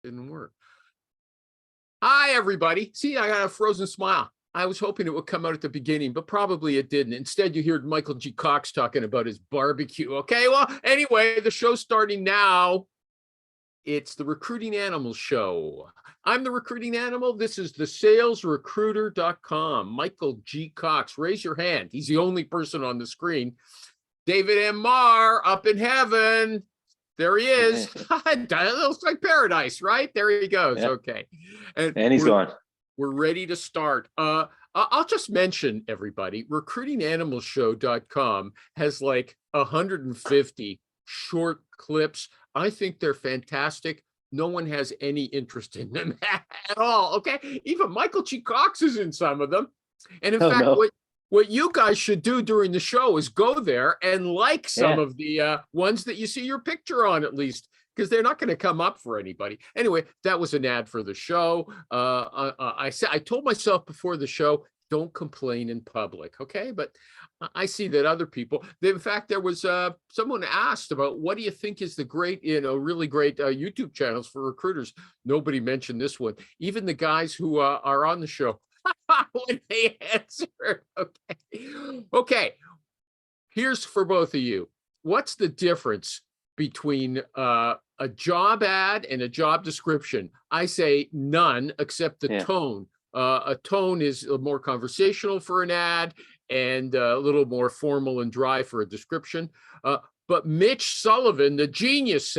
Didn't work. Hi, everybody. See, I got a frozen smile. I was hoping it would come out at the beginning, but probably it didn't. Instead, you heard Michael G. Cox talking about his barbecue. Okay, well, anyway, the show's starting now. It's the Recruiting Animal Show. I'm the Recruiting Animal. This is the salesrecruiter.com. Michael G. Cox, raise your hand. He's the only person on the screen. David M. Marr up in heaven. There he is. It looks like paradise, right? There he goes. Yeah. Okay. And he's gone. We're ready to start. I'll just mention, everybody, recruitinganimalshow.com has like 150 short clips. I think they're fantastic. No one has any interest in them at all. Okay. Even Michael G. Cox is in some of them. And in fact, what you guys should do during the show is go there and like some of the ones that you see your picture on, at least, because they're not going to come up for anybody. Anyway, that was an ad for the show. I told myself before the show, don't complain in public, okay? But I see that other people, in fact, there was someone asked about what do you think is the great, really great YouTube channels for recruiters. Nobody mentioned this one. Even the guys who are on the show. When they answered. Okay. Here's for both of you. What's the difference between a job ad and a job description? I say none, except the tone. A tone is more conversational for an ad and a little more formal and dry for a description. But Mitch Sullivan, the genius,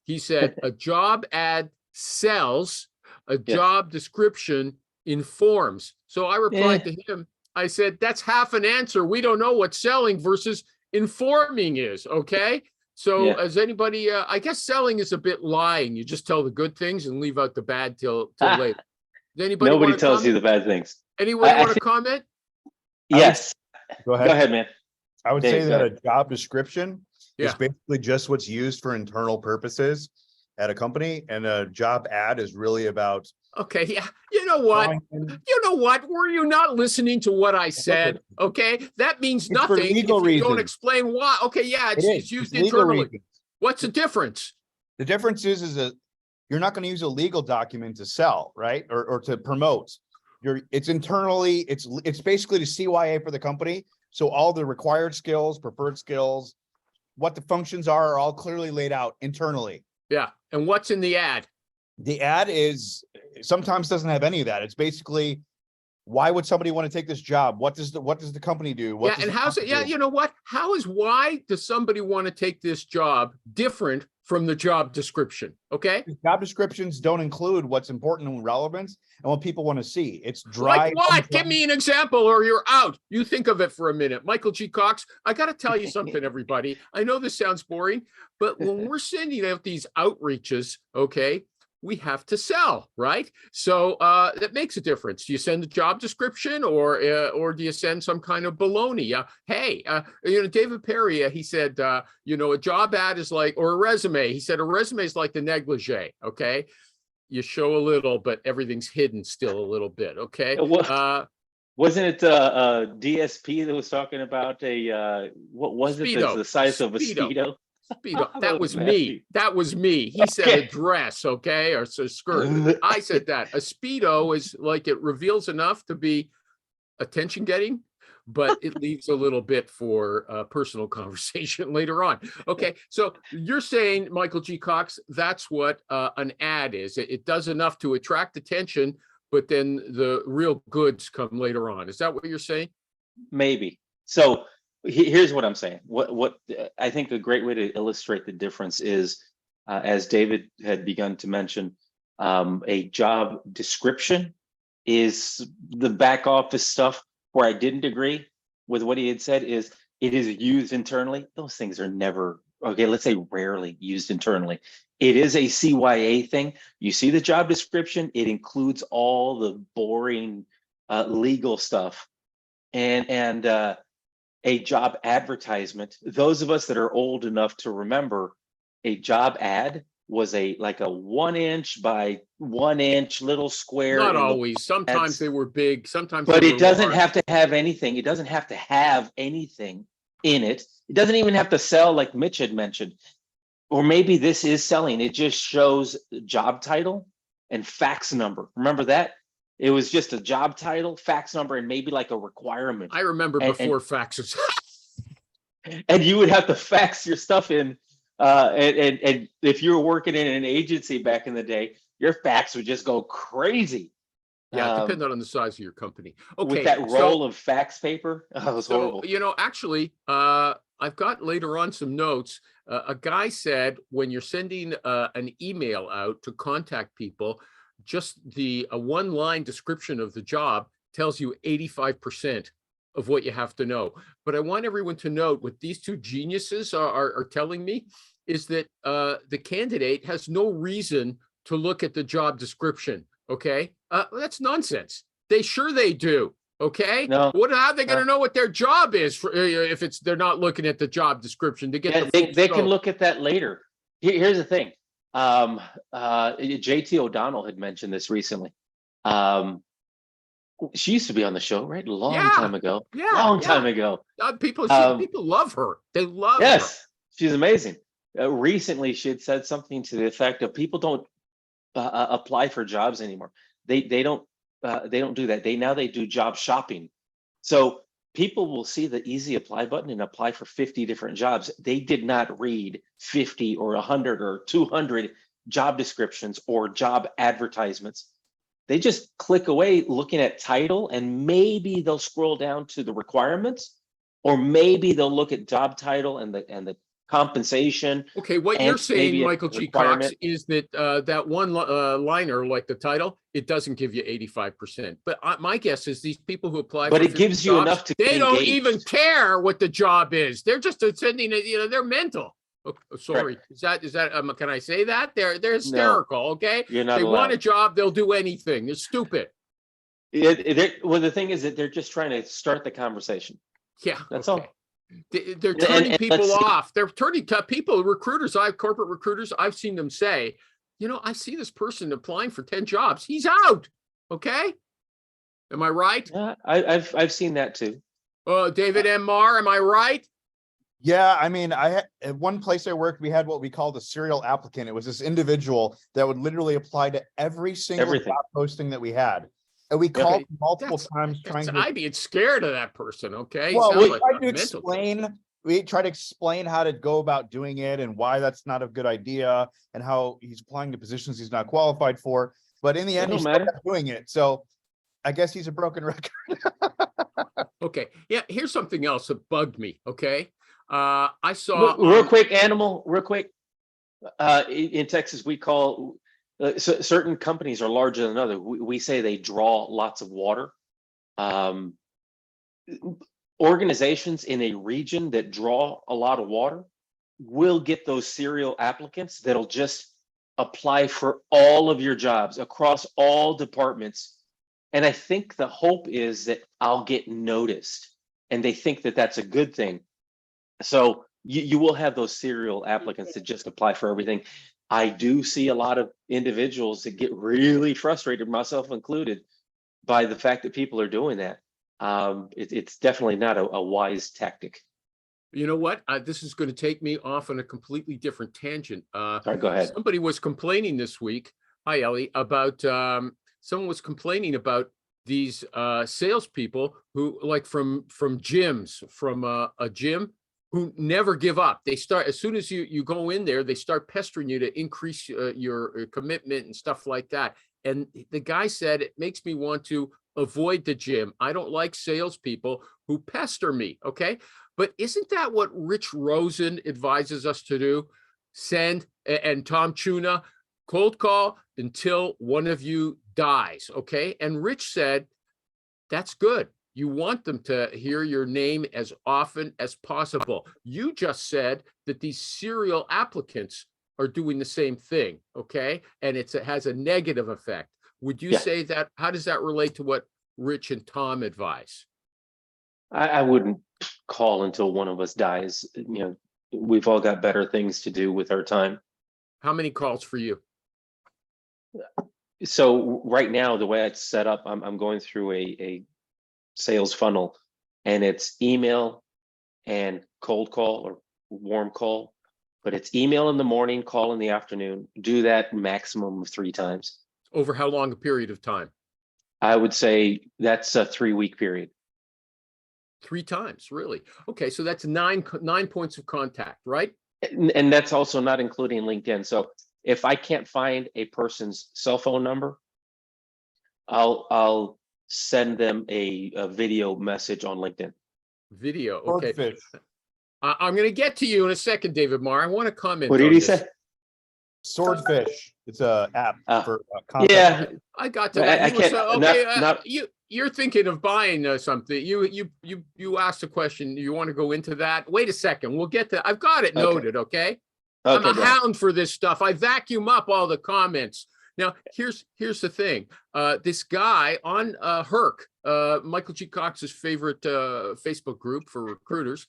he said a job ad sells, a job description informs. So I replied to him. I said, that's half an answer. We don't know what selling versus informing is. Okay. So as anybody, I guess selling is a bit lying. You just tell the good things and leave out the bad till later. Nobody tells you the bad things. Anyone want to comment? Yes. Go ahead. Go ahead, man. I would say that a job description is basically just what's used for internal purposes at a company, and a job ad is really about. Okay, yeah. You know what? Were you not listening to what I said? Okay, that means nothing if you don't explain why. Okay, yeah, it's used internally. What's the difference? The difference is that you're not going to use a legal document to sell, right? Or to promote. It's internally, it's basically the CYA for the company. So all the required skills, preferred skills, what the functions are all clearly laid out internally. Yeah. And what's in the ad? The ad is sometimes doesn't have any of that. It's basically, why would somebody want to take this job? What does the company do? And how's it? Yeah, you know what? why does somebody want to take this job different from the job description? Okay. Job descriptions don't include what's important and relevant and what people want to see. It's dry. Like what? Give me an example or you're out. You think of it for a minute. Michael G. Cox, I got to tell you something, everybody. I know this sounds boring, but when we're sending out these outreaches, okay, we have to sell, right? So that makes a difference. Do you send a job description or do you send some kind of baloney? Hey, David Perry, he said, a job ad is like, or a resume. He said a resume is like the negligee. Okay, you show a little, but everything's hidden still a little bit. Okay. Wasn't it DSP that was talking about what was it? That's the size of a Speedo? Speedo. That was me. That was me. He said a dress, okay, or a skirt. I said that. A Speedo is like it reveals enough to be attention getting, but it leaves a little bit for personal conversation later on. Okay, so you're saying, Michael G. Cox, that's what an ad is. It does enough to attract attention, but then the real goods come later on. Is that what you're saying? Maybe. So here's what I'm saying. What I think a great way to illustrate the difference is, as David had begun to mention, a job description is the back office stuff. Where I didn't agree with what he had said is it is used internally. Those things are never, okay, let's say rarely used internally. It is a CYA thing. You see the job description, it includes all the boring legal stuff. And a job advertisement, those of us that are old enough to remember, a job ad was like a 1 inch by 1 inch little square. Not always. Sometimes they were big. Sometimes, but it doesn't have to have anything. It doesn't have to have anything in it. It doesn't even have to sell, like Mitch had mentioned. or maybe this is selling. It just shows job title and fax number. Remember that? It was just a job title, fax number, and maybe like a requirement. I remember And- before faxes. And you would have to fax your stuff in. And if you were working in an agency back in the day, your fax would just go crazy. Yeah, Um, depending on the size of your company. with Okay, that so roll of fax paper. Oh, it was horrible. actually, I've got later on some notes. A guy said when you're sending an email out to contact people, just the one-line description of the job tells you 85% of what you have to know. But I want everyone to note what these two geniuses are telling me is that the candidate has no reason to look at the job description. Okay, that's nonsense. They do. Okay, No, how are they going to no. know what their job is if they're not looking at the job description to get Yeah, the they, full they can scope? look at that later. Here's the thing. JT O'Donnell had mentioned this recently. She used to be on the show, right? Long Yeah, time ago. yeah, Long yeah. time ago. People Um, people love her. They love her. Yes, she's amazing. Recently, she had said something to the effect of people don't apply for jobs anymore. They don't do that. They do job shopping. So people will see the easy apply button and apply for 50 different jobs. They did not read 50 or 100 or 200 job descriptions or job advertisements. They just click away looking at title, and maybe they'll scroll down to the requirements, or maybe they'll look at job title and the compensation Okay, what and you're saying, maybe a Michael G. Cox, requirement. is that that one liner, like the title, it doesn't give you 85%. But my guess is these people who apply But for it 50 gives you jobs, enough to they get don't even engaged. care what the job is. They're just sending it. They're mental. Oh, sorry, Correct. is that? Can I say that? They're No, hysterical. Okay, you're not they want a allowed. job, they'll do anything. They're stupid. Well, the thing is that they're just trying to start the conversation. Yeah. That's Okay. all. They're turning And let's people see. off. They're turning people, recruiters. Corporate recruiters. I've seen them say, I see this person applying for 10 jobs. He's out. Okay. Am I right? Yeah, I've seen that too. David M. Marr, am I right? Yeah, I mean, at one place I worked, we had what we called a serial applicant. It was this individual that would literally apply to every single Everything. job posting that we had. And we Yeah. called multiple times That's- trying to, I'd be scared of that person. Okay. well, Sounds we like tried a to mental. explain, we tried to explain how to go about doing it and why that's not a good idea and how he's applying to positions he's not qualified for. But in the It end, he don't still matter. kept doing it. So I guess he's a broken record. Okay. Yeah. Here's something else that bugged me. Okay. I saw Real quick, animal, real quick. In Texas, we call certain companies are larger than others. We say they draw lots of water. Um, Organizations in a region that draw a lot of water will get those serial applicants that'll just apply for all of your jobs across all departments. And I think the hope is that I'll get noticed, and they think that that's a good thing. So you will have those serial applicants that just apply for everything. I do see a lot of individuals that get really frustrated, myself included, by the fact that people are doing that. It's definitely not a wise tactic. You know what? This is going to take me off on a completely different tangent. Sorry, go ahead. Somebody was complaining this week. Hi, Elly, about someone was complaining about these salespeople who, like from gyms, from a gym, who never give up. They start as soon as you go in there, they start pestering you to increase your commitment and stuff like that. And the guy said, it makes me want to avoid the gym. I don't like salespeople who pester me. Okay. But isn't that what Rich Rosen advises us to do? Send, and Tom Tuna, cold call until one of you dies. Okay. And Rich said, that's good. You want them to hear your name as often as possible. You just said that these serial applicants are doing the same thing. Okay. And it has a negative effect. Would you Yeah. say that? How does that relate to what Rich and Tom advise? I wouldn't call until one of us dies. We've all got better things to do with our time. How many calls for you? So right now, the way it's set up, I'm going through a sales funnel, and it's email and cold call or warm call. but it's email in the morning, call in the afternoon. Do that maximum of 3 times. Over how long a period of time? I would say that's a 3-week period. 3 times, really? Okay, so that's nine points of contact, right? And that's also not including LinkedIn. So if I can't find a person's cell phone number, I'll send them a video message on LinkedIn. Video, okay. Swordfish. I'm going to get to you in a second, David Marr. I want to comment. What did on he this. say? Swordfish. It's a app for Yeah, I got to that. I He was, can't- okay, you're thinking of buying something. You asked a question. You want to go into that? Wait a second. We'll get to. I've got it Okay. noted. Okay. I'm Okay, a go ahead. hound for this stuff. I vacuum up all the comments. Now, here's the thing. This guy on Herc, Michael G. Cox's favorite Facebook group for recruiters,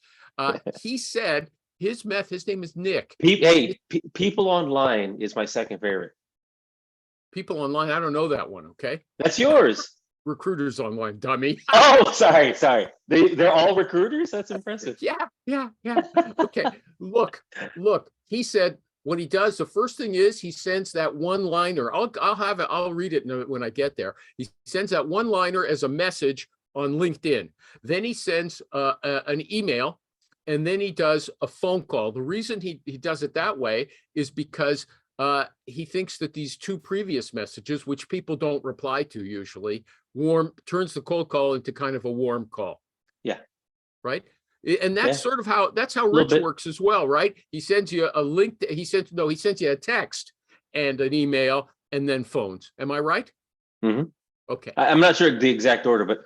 he said his name is Nick. People online is my second favorite. People online, I don't know that one. Okay. That's yours. Recruiters online, dummy. Oh, sorry. They're all recruiters? That's impressive. Yeah. Okay. Look. He said what he does, the first thing is he sends that one-liner. I'll have it. I'll read it when I get there. He sends that one-liner as a message on LinkedIn. Then he sends an email, and then he does a phone call. The reason he does it that way is because he thinks that these 2 previous messages, which people don't reply to usually, turns the cold call into kind of a warm call. Yeah. Right. And that's sort of how Little Rich works as well, right? He sends you a link. He sends you a text and an email and then phones. Am I right? Mm-hmm. Okay. I'm not sure the exact order, but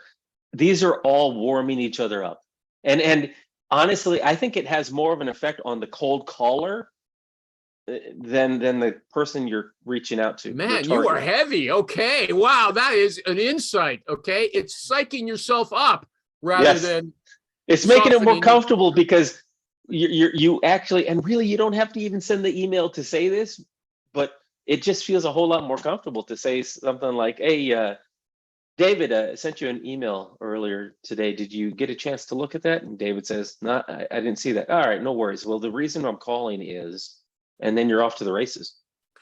these are all warming each other up. And honestly, I think it has more of an effect on the cold caller than the person you're reaching out to. Man, you are heavy. Okay. Wow. That is an insight. Okay. It's psyching yourself up rather than. It's making it more comfortable because you actually, and really, you don't have to even send the email to say this, but it just feels a whole lot more comfortable to say something like, hey, David, I sent you an email earlier today. Did you get a chance to look at that? And David says, no, I didn't see that. All right, no worries. Well, the reason I'm calling is, and then you're off to the races.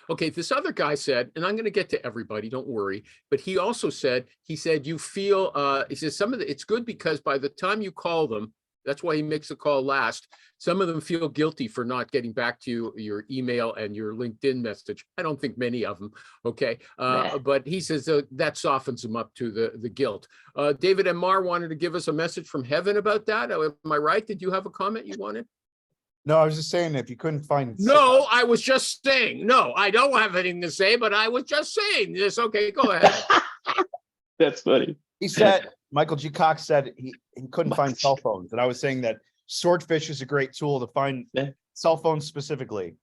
Okay, this other guy said, and I'm going to get to everybody, don't worry, but he also said, you feel, he says it's good because by the time you call them, that's why he makes the call last. Some of them feel guilty for not getting back to you, your email and your LinkedIn message. I don't think many of them. Okay. But he says that softens them up to the guilt. David and Marr wanted to give us a message from heaven about that. Am I right? Did you have a comment you wanted? No, I was just saying if you couldn't find. No, I was just saying. No, I don't have anything to say, but I was just saying this. Okay, go ahead. That's funny. He said, Michael G. Cox said he couldn't find cell phones. And I was saying that Swordfish is a great tool to find cell phones specifically.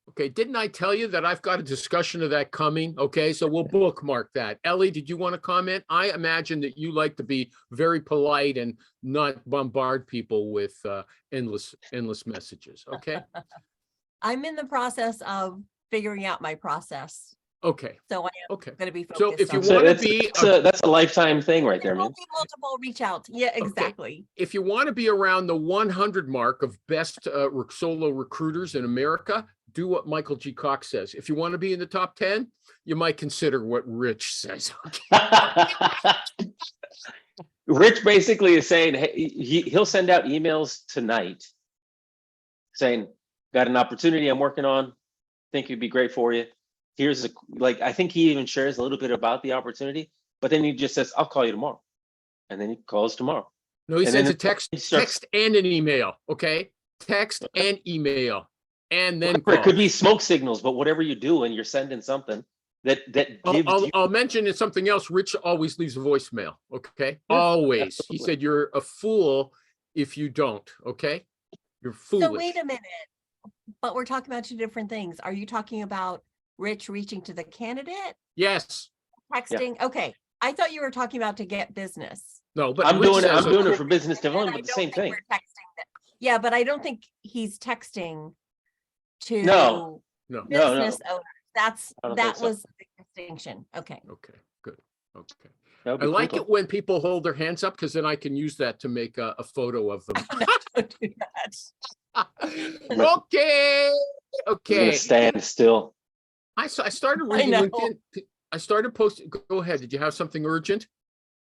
Okay, didn't I tell you that I've got a discussion of that coming? Okay, so we'll bookmark that. Elly, did you want to comment? I imagine that you like to be very polite and not bombard people with endless messages. Okay. I'm in the process of figuring out my process. Okay. So I am Okay. going to be focused. So if you on want to be, that's a lifetime thing right there, there will man. be multiple reach out. Yeah, exactly. if you want to be around the 100 mark of best solo recruiters in America, do what Michael G. Cox says. If you want to be in the top 10, you might consider what Rich says. Rich basically is saying, hey, he'll send out emails tonight saying, got an opportunity I'm working on, think it'd be great for you. Here's I think he even shares a little bit about the opportunity, but then he just says, I'll call you tomorrow. And then he calls tomorrow. No, he And sends then a text and an email. Okay. Text and email. And then it could be smoke signals, but whatever you do and you're sending something that gives I'll mention something else. Rich always leaves a voicemail. Okay. Yeah, Always. absolutely. He said, you're a fool if you don't. Okay. You're foolish. So wait a minute, but we're talking about 2 different things. Are you talking about Rich reaching to the candidate? Yes. Texting? Yeah. Okay. I thought you were talking about to get business. No, but I'm Rich doing says it for business development, but the same thing. Yeah, but I don't think he's texting to No. business owners. That so. was the distinction. Okay. Okay, good. Okay. That would I be like cool. it when people hold their hands up because then I can use that to make a photo of them. Don't do that. Okay. We're Okay. gonna stand still. I started I reading know. LinkedIn. I started posting. Go ahead. Did you have something urgent?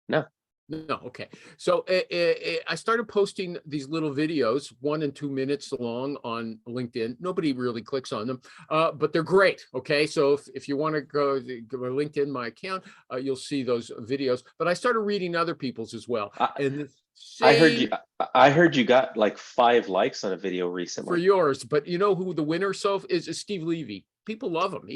No. No. Okay. So I started posting these little videos, 1 and 2 minutes long on LinkedIn. Nobody really clicks on them, but they're great. Okay. So if you want to go to LinkedIn, my account, you'll see those videos. But I started reading other people's as well. And the I heard you. same I heard you got like 5 likes on a video for recently. yours. But you know who the winner is Steve Levy. People love him.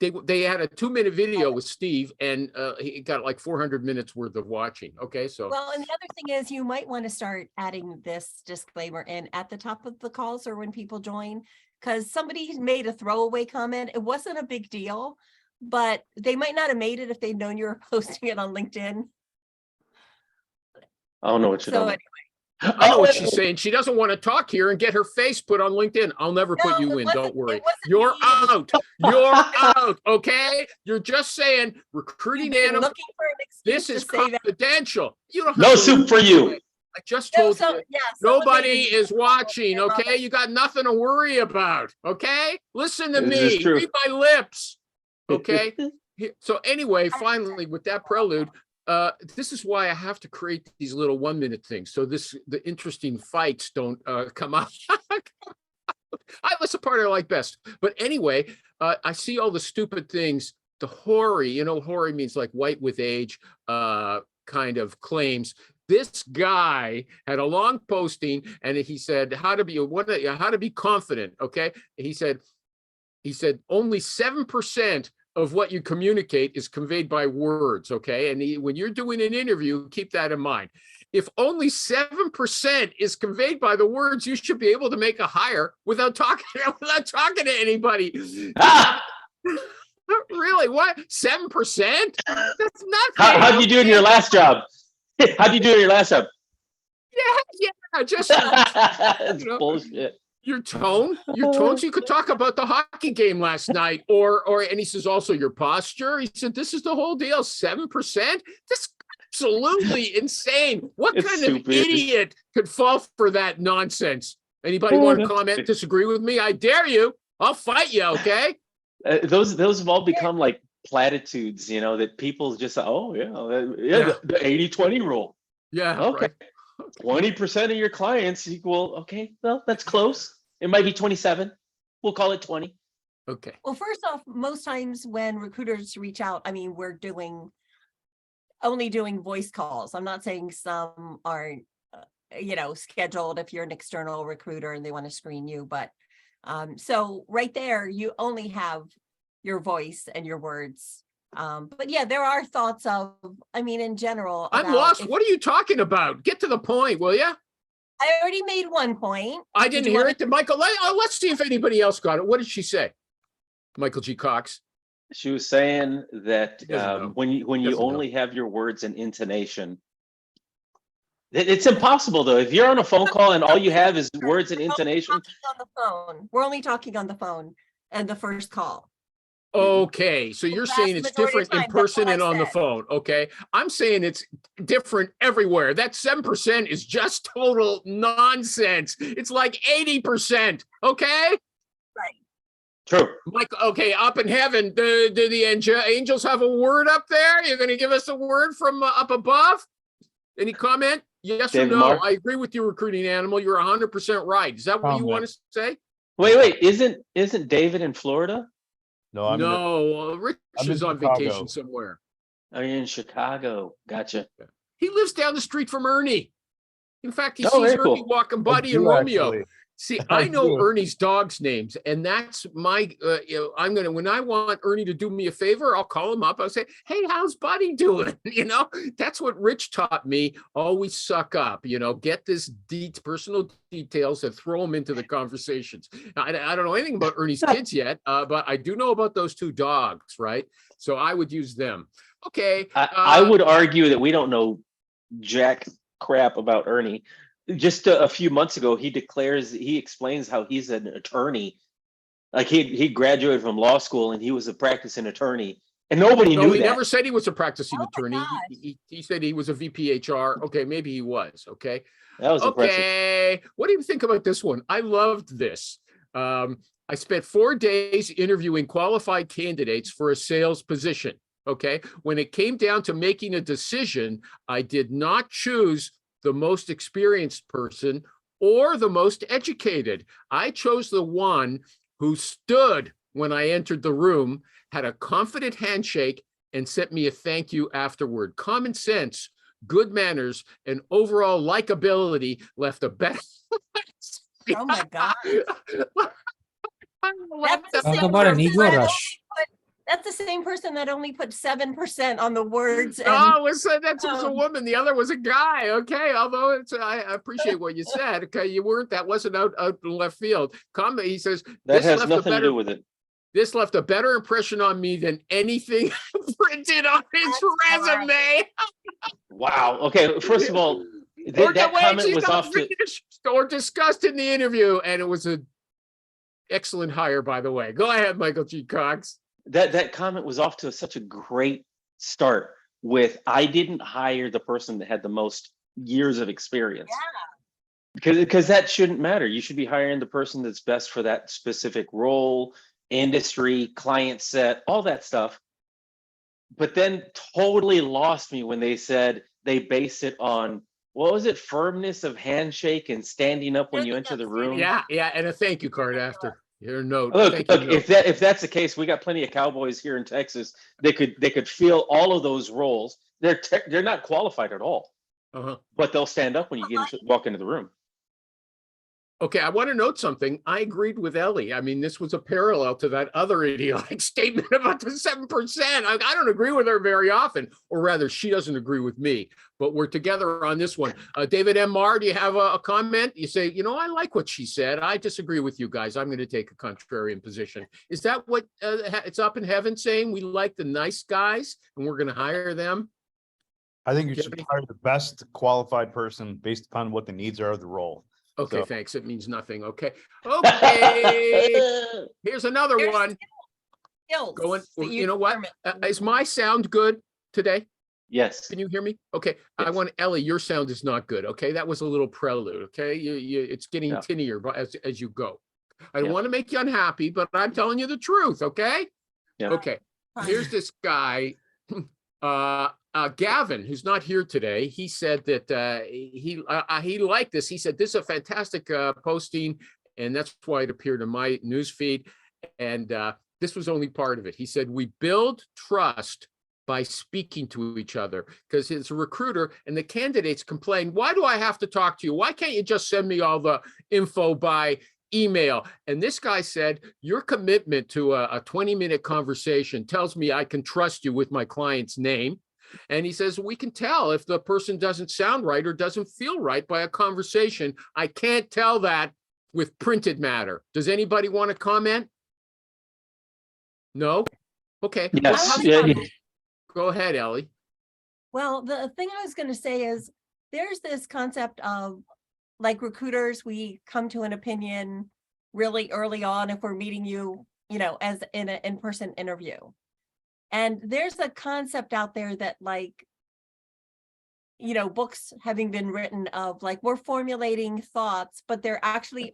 They had a 2-minute video with Steve, and he got like 400 minutes worth of watching. Okay, so Well, and the other thing is you might want to start adding this disclaimer in at the top of the calls or when people join, because somebody made a throwaway comment. It wasn't a big deal, but they might not have made it if they'd known you were posting it on LinkedIn. I don't know what you're So talking I know about. what she's saying. She doesn't want to talk here and get her face put on LinkedIn. I'll never put No, you it in. wasn't- Don't worry. it wasn't You're me. It was- out. You're out. Okay. You're just saying You've recruiting been animals. looking for an excuse This is to say that. confidential. You don't have No to soup for you. I just No, told so, you. yeah, someone made Nobody a- is watching, I love okay? it. You got nothing to worry about, okay? Listen to This is me. true. Read my lips, okay? So anyway, finally, with that prelude, this is why I have to create these little 1-minute things. So the interesting fights don't come out. That's the part I like best. But anyway, I see all the stupid things. The hoary, hoary means like white with age, kind of claims. This guy had a long posting, and he said how to be confident. Okay, he said only 7% of what you communicate is conveyed by words. Okay, and when you're doing an interview, keep that in mind. If only 7% is conveyed by the words, you should be able to make a hire without talking to anybody. Ah! Really? What? 7%? That's nothing. How'd you do in your last job? How'd you do in your last job? Yeah, just That's you know, bullshit. your tone. So you could talk about the hockey game last night, and he says also your posture. He said this is the whole deal. 7%. This absolutely insane. What It's kind stupid. of idiot could fall for that nonsense? Anybody want to comment, disagree with me? I dare you. I'll fight you, okay? Those have all become like platitudes, that people just, oh yeah. The 80-20 rule. Yeah, Okay. right. 20% of your clients equal, okay, well, that's close. It might be 27. We'll call it 20. Okay. Well, first off, most times when recruiters reach out, I mean, we're only doing voice calls. I'm not saying some aren't, scheduled if you're an external recruiter and they want to screen you, but so right there, you only have your voice and your words. But yeah, there are thoughts of, in general. I'm about lost. if- What are you talking about? Get to the point, will you? I already made one point. I Did didn't you hear want it. Did Michael? Let's see if anybody else got it. What did she say? Michael G. Cox. She was saying that doesn't know. when you Doesn't know. only have your words and intonation, it's impossible though. If you're on a phone call and all you have is words and intonation. On the phone. We're only talking on the phone and the first call. Okay, so you're vast saying it's majority of different in time, that's person what I and on the said. phone. Okay, I'm saying it's different everywhere. That 7% is just total nonsense. It's like 80%. Okay, Right. True. Mike. Okay, up in heaven, do the angels have a word up there? You're going to give us a word from up above? Any comment? Yes David or no? Marr? I agree with you, recruiting animal. You're 100% right. Is that what you want to say? Wait, isn't David in Florida? No, I'm No, Rich I'm in is on Chicago. vacation somewhere. Oh, you're in Chicago. Gotcha. He lives down the street from Ernie. In fact, he Oh, sees very Ernie cool. walking I Buddy do and Romeo. actually. See, I I know do. Ernie's dogs' names, and that's my. When I want Ernie to do me a favor, I'll call him up. I'll say, "Hey, how's Buddy doing?" That's what Rich taught me. Always suck up. Get this personal details and throw them into the conversations. I don't know anything about Ernie's kids yet, but I do know about those 2 dogs, right? So I would use them. Okay. I would argue that we don't know jack crap about Ernie. Just a few months ago, he explains how he's an attorney. Like he graduated from law school and he was a practicing attorney And nobody No, knew he that. never said he was a practicing Oh my attorney. gosh. He said he was a VPHR. Okay, maybe he was. Okay. That was impressive. Okay. What do you think about this one? I loved this. I spent 4 days interviewing qualified candidates for a sales position. Okay. When it came down to making a decision, I did not choose the most experienced person or the most educated. I chose the one who stood when I entered the room, had a confident handshake, and sent me a thank you afterward. Common sense, good manners, and overall likability left a better. Oh my God. That's the Talk same about an person ego that rush. That's the same person that only put 7% on the words. And Oh, that was a woman. The other was a guy. Okay, although I appreciate what you said. Okay, that wasn't out in left field. He says That has nothing to do with it. this left a better impression on me than anything printed on his resume. Wow. Okay. First of all, that comment was off to or discussed in the interview, and it was an excellent hire, by the way. Go ahead, Michael G. Cox. that comment was off to such a great start with I didn't hire the person that had the most years of experience. Because that shouldn't matter. You should be hiring the person that's best for that specific role, industry, client set, all that stuff. But then totally lost me when they said they base it on, what was it, firmness of handshake and standing up when you enter the room. Yeah, and a thank you card after your note. Look, Thank you note. if that's the case, we got plenty of cowboys here in Texas. They could fill all of those roles. They're not qualified at all, but they'll stand up when you walk into the room. Okay, I want to note something. I agreed with Elly. I mean, this was a parallel to that other idiotic statement about the 7%. I don't agree with her very often, or rather, she doesn't agree with me. But we're together on this one. David M. Marr, do you have a comment? You say, I like what she said. I disagree with you guys. I'm going to take a contrarian position. Is that what it's up in heaven saying? We like the nice guys and we're going to hire them? I think you should hire the best qualified person based upon what the needs are of the role. Okay, So- thanks. It means nothing. Okay. Okay. Here's another There's one. skills Going, that you know what? determine. Is my sound good today? Yes. Can you hear me? Okay. I Yes. want Elly, your sound is not good. Okay. That was a little prelude. Okay. It's getting Yeah. tinnier as you go. I don't Yeah. want to make you unhappy, but I'm telling you the truth. Okay. Yeah. Okay. Here's this guy, Gavin, who's not here today. He said that he liked this. He said, this is a fantastic posting, and that's why it appeared in my newsfeed. And this was only part of it. He said, we build trust by speaking to each other, because it's a recruiter and the candidates complain, why do I have to talk to you? Why can't you just send me all the info by email? And this guy said, your commitment to a 20-minute conversation tells me I can trust you with my client's name. And he says, we can tell if the person doesn't sound right or doesn't feel right by a conversation. I can't tell that with printed matter. Does anybody want to comment? No? Okay. Yes. Yeah. Go ahead, Elly. Well, the thing I was going to say is there's this concept of, like, recruiters, we come to an opinion really early on if we're meeting you, as in an in-person interview. And there's a concept out there that, like, books having been written of, like, we're formulating thoughts, but there actually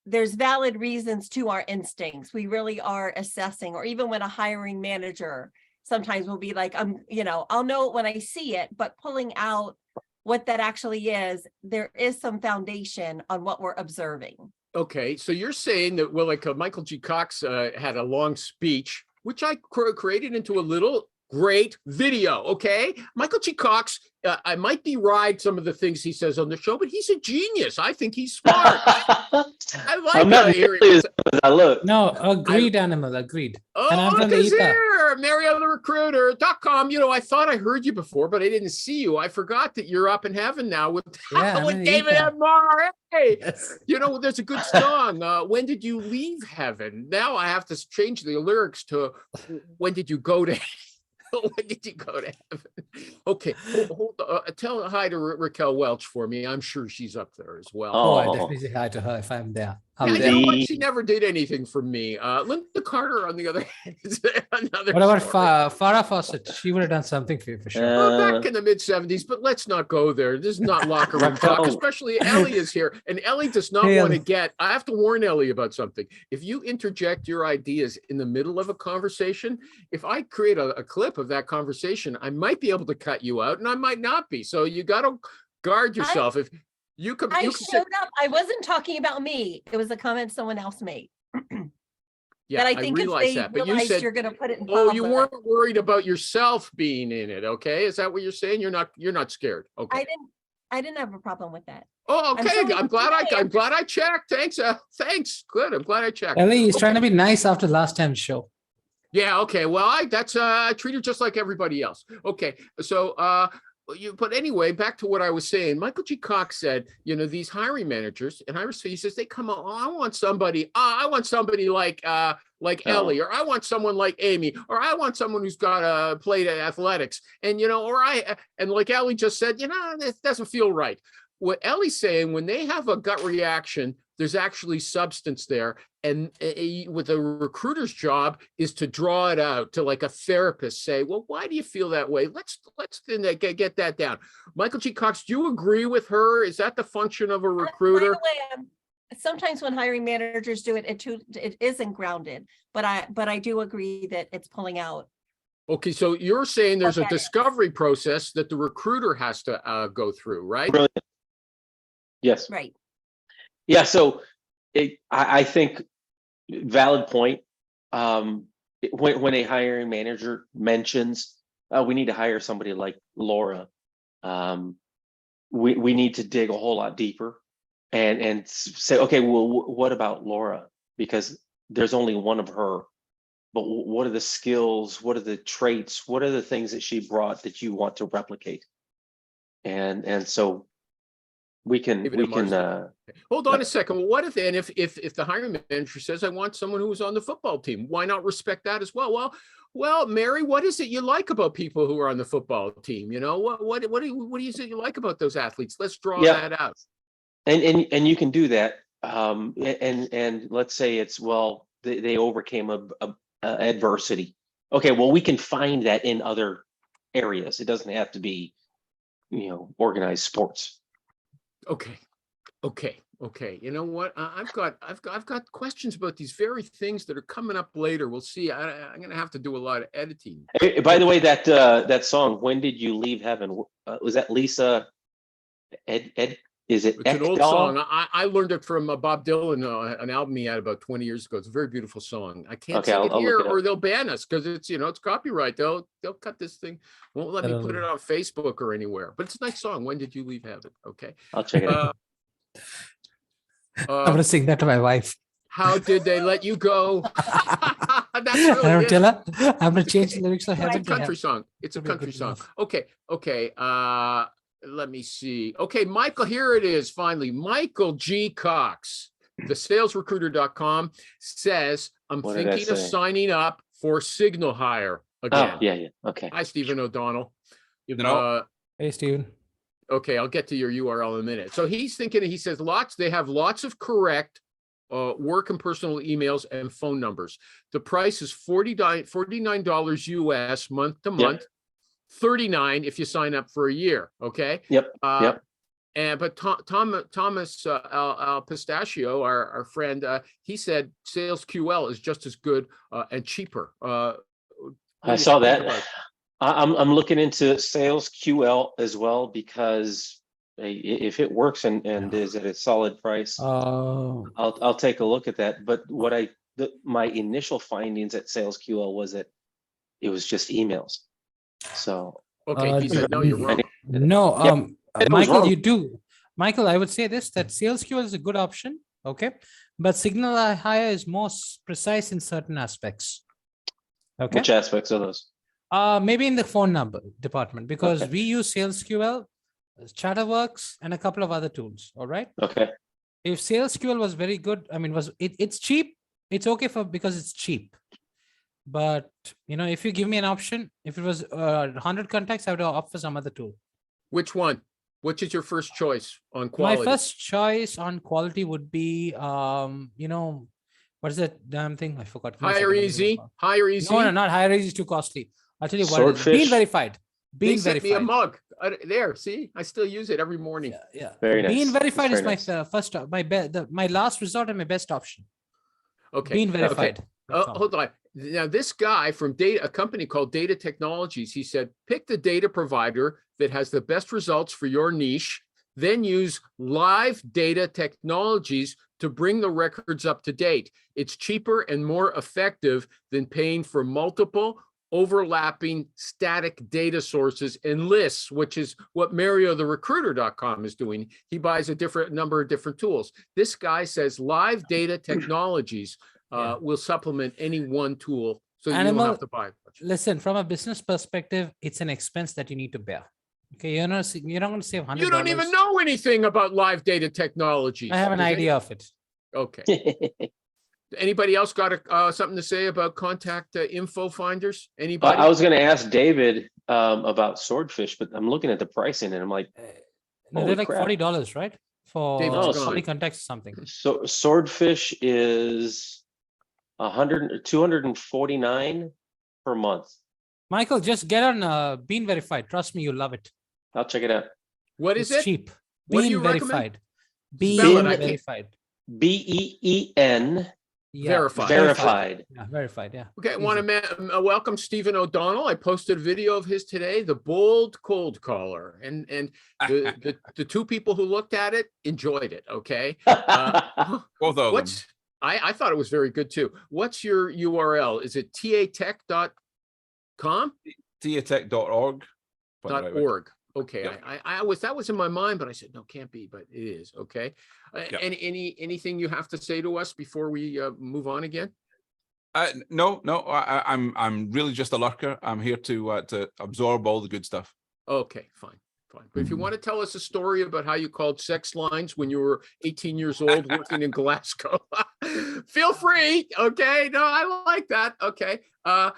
there's valid reasons to our instincts. We really are assessing, or even when a hiring manager sometimes will be like, I'll know it when I see it, but pulling out what that actually is, there is some foundation on what we're observing. Okay, so you're saying that, well, like Michael G. Cox had a long speech, which I created into a little great video. Okay, Michael G. Cox, I might deride some of the things he says on the show, but he's a genius. I think he's smart. I like I'm not hearing. nearly as good as I look. No, agreed, Animal, agreed. And Oh, I'm look from the who's EPA. here, MarioTheRecruiter.com. I thought I heard you before, but I didn't see you. I forgot that you're up in heaven now with, Yeah, I'm with in the David EPA. M. Marr. Hey, Yes. there's a good song. When did you leave heaven? Now I have to change the lyrics to when did you go to when did you go to heaven? Okay, tell hi to Raquel Welch for me. I'm sure she's up there as well. Oh, I Oh. definitely say hi to her if I'm there. out Yeah, there. you know what? She never did anything for me. Linda Carter, on the other hand, is another What about story. Farrah Fawcett? She would have done something for you for sure. Well, back in the mid-70s, but let's not go there. This is not locker room talk, Raquel. especially Elly is here. And Elly does not Hey, want to Elly. I have to warn Elly about something. If you interject your ideas in the middle of a conversation, if I create a clip of that conversation, I might be able to cut you out and I might not be. So you got to guard yourself. If you could, I you could say, showed up. I wasn't talking about me. It was a comment someone else made. yeah, That I think if realize they that, but you realize said, you're gonna put it in oh, you public. weren't worried about yourself being in it. Okay. Is that what you're saying? You're not scared. Okay. I didn't have a problem with that. Oh, I'm okay. showing I'm up glad today. I'm glad I checked. Thanks. Thanks. Good. I'm glad I checked. Elly is Okay. trying to be nice after last time's show. Yeah, okay. Well, I treat her just like everybody else. Okay. So but anyway, back to what I was saying. Michael G. Cox said, these hiring managers, and he says they come on, I want somebody like Elly, or I want someone like Amy, or I want someone who's got played athletics. And and like Elly just said, this doesn't feel right. What Elly's saying, when they have a gut reaction, there's actually substance there. And with a recruiter's job is to draw it out, to like a therapist say, well, why do you feel that way? Let's get that down. Michael G. Cox, do you agree with her? Is that the function of a recruiter? By the way, sometimes when hiring managers do it, it isn't grounded, but I do agree that it's pulling out. Okay, so you're saying there's a Okay. discovery process that the recruiter has to go through, right? Brilliant. Yes. Right. Yeah. So I think valid point. When a hiring manager mentions, we need to hire somebody like Laura, we need to dig a whole lot deeper and say, okay, well, what about Laura? Because there's only one of her. But what are the skills? What are the traits? What are the things that she brought that you want to replicate? And so we can hold on a second. Well, what if the hiring manager says, I want someone who was on the football team? Why not respect that as well? Well, Mary, what is it you like about people who are on the football team? What is it you like about those athletes? Let's draw that out. And you can do that. And let's say it's, well, they overcame a adversity. Okay, well, we can find that in other areas. It doesn't have to be, organized sports. Okay. You know what? I've got questions about these very things that are coming up later. We'll see. I'm going to have to do a lot of editing. Hey, by the way, that song, "When Did You Leave Heaven," was that Lisa? Is it? It's an old song. I learned it from Bob Dylan, an album he had about 20 years ago. It's a very beautiful song. I can't sing it here, or they'll ban us because it's it's copyright. They'll cut this thing. Won't let me put it on Facebook or anywhere. But it's a nice song. When Did You Leave Heaven? Okay, I'll check it out. I'm gonna sing that to my wife. How did they let you go? That's I really don't it. tell her. I'm gonna change the lyrics of It's a heaven to country heaven. song. It's a That'd be country good song. enough. Okay. Let me see. Okay, Michael, here it is. Finally, Michael G. Cox, the salesrecruiter.com says, I'm What did I thinking of say? signing up for Signal Hire again. Oh, yeah. Okay. Hi, Stephen O'Donnell. Hey, Steven. Okay, I'll get to your URL in a minute. So he says they have lots of correct work and personal emails and phone numbers. The price is $49 US month to month. $39 if you sign up for a year. Okay. Yep. But Thomas Pistachio, our friend, he said Sales QL is just as good and cheaper. I saw that. I'm looking into Sales QL as well because if it works and is at a solid price, I'll take a look at that. But my initial findings at Sales QL was that it was just emails. So okay, he said no, you're wrong. No, Michael, wrong. Michael, I would say this, that Sales QL is a good option, okay, but Signal Hire is more precise in certain aspects. Okay. Which aspects of those? Maybe in the phone number department, because we use Sales QL, Chatterworks, and a couple of other tools. All right. Okay. If Sales QL was very good, I mean, it's cheap. It's okay because it's cheap. But if you give me an option, if it was 100 contacts, I would opt for some other tool. Which one? Which is your first choice on My quality? first choice on quality would be, what is that damn thing? I forgot. Give me a Hire second, let me easy, remember. hire easy. No, not higher is too costly. I'll tell you what it is. Bean Swordfish. verified. They Bean sent me a verified. mug. There, see, I still use it every morning. Yeah, yeah. Very Bean nice. verified That's is my very nice. first, my last resort and my best option. Okay. Bean verified. Hold on. Now, this guy from a company called Data Technologies, he said, pick the data provider that has the best results for your niche, then use live data technologies to bring the records up to date. It's cheaper and more effective than paying for multiple overlapping static data sources and lists, which is what MarioTheRecruiter.com is doing. He buys a different number of different tools. This guy says live data technologies will supplement any one tool, so you don't have to buy much. Listen, from a business perspective, it's an expense that you need to bear. Okay, you're not going to save $100. You don't even know anything about live data technologies. I have an Does idea of it. Okay. Anybody else got something to say about contact info finders? But Anybody? I was going to ask David about Swordfish, but I'm looking at the pricing and I'm like, No, holy they're like crap. $40, right? For David's gone. public context or something. So Swordfish is 249 per month. Michael, just get on Bean verified. Trust me, you'll love it. I'll check it out. What is It's it? cheap. What do Bean you recommend? verified. Spell Bean it, I can't- verified. BEEN Yeah, Verified. verified. Yeah, verified. Yeah. Okay, I Easy. want to welcome Stephen O'Donnell. I posted a video of his today, the bold cold caller, and the two people who looked at it enjoyed it. Okay, Both of them. what's I thought it was very good too. What's your URL? Is it tatech.com? Tatech.org. .org. Okay, Yeah. I was that was in my mind, but I said no, can't be, but it is. Okay, Yeah. anything you have to say to us before we move on again? No, I'm really just a lurker. I'm here to absorb all the good stuff. Okay, fine. But if you want to tell us a story about how you called sex lines when you were 18 years old working in Glasgow, feel free. Okay, no, I like that. Okay. Now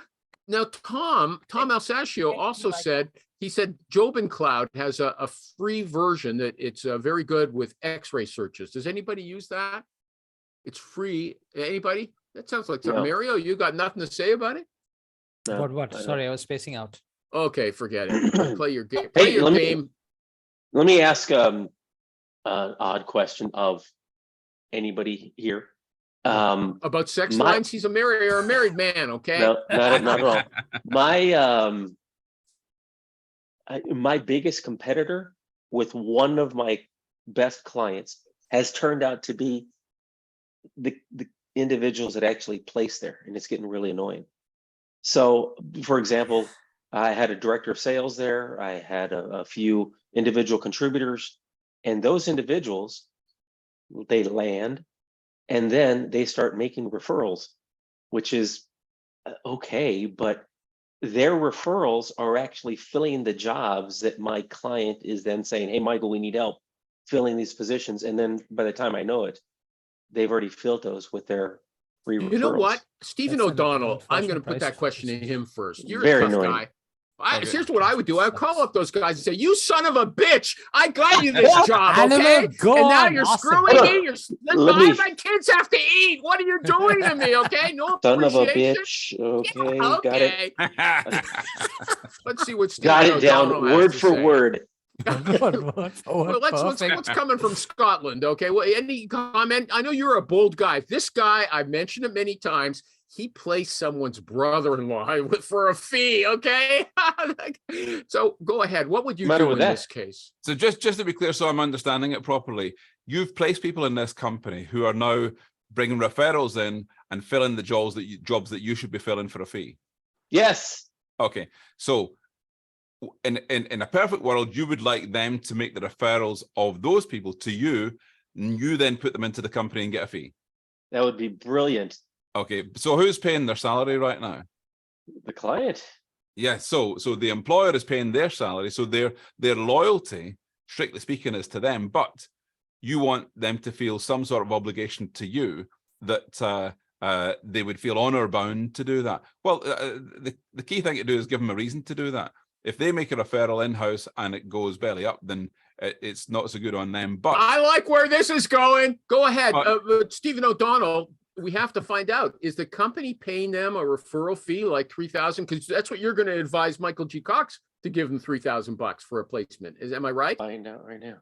Tom Alsaccio also said, he said Jobin Cloud has a free version that it's very good with X-ray searches. Does anybody use that? It's free. Anybody? That sounds like something. No. Mario, you got nothing to say about it? No, About what? I don't. Sorry, I was spacing out. Okay, forget it. Play your game. Hey, Play your let me- game. Let me ask an odd question of anybody here. About sex my- lines, he's a married man, okay? No, not at all. My biggest competitor with one of my best clients has turned out to be the individuals that actually place there, and it's getting really annoying. So, for example, I had a director of sales there. I had a few individual contributors, and those individuals, they land, and then they start making referrals, which is okay, but their referrals are actually filling the jobs that my client is then saying, hey, Michael, we need help filling these positions. And then by the time I know it, they've already filled those with their free referrals. You know what? Stephen That's an O'Donnell, I'm going to unfortunate put that price. question to him first. You're Very a tough annoying. guy. Okay. Here's what I would do. I would call up those guys and say, you son of a bitch, I got you this job, Animal, okay? go And now on, you're awesome. screwing me. You're Let me- my kids have to eat. What are you doing to me, okay? No Son of a appreciation. bitch. Okay, got it. Okay. Let's see what Stephen Got it down O'Donnell has word to for say. word. Well, what's coming from Scotland, okay? Well, any comment? I know you're a bold guy. This guy, I've mentioned it many times. He placed someone's brother-in-law for a fee, okay? So go ahead. What would you Matter do with in that? this case? So just to be clear, so I'm understanding it properly, you've placed people in this company who are now bringing referrals in and filling the jobs that you should be filling for a fee. Yes. Okay, so in a perfect world, you would like them to make the referrals of those people to you, and you then put them into the company and get a fee. That would be brilliant. Okay, so who's paying their salary right now? The client. Yeah, so the employer is paying their salary, so their loyalty, strictly speaking, is to them, but you want them to feel some sort of obligation to you that they would feel honor bound to do that. Well, the key thing to do is give them a reason to do that. If they make a referral in-house and it goes belly up, then it's not so good on them. But I like where this is going. Go ahead. But- Stephen O'Donnell, we have to find out, is the company paying them a referral fee like $3,000? Because that's what you're going to advise Michael G. Cox to give them $3,000 for a placement. Am I right? Find out right now.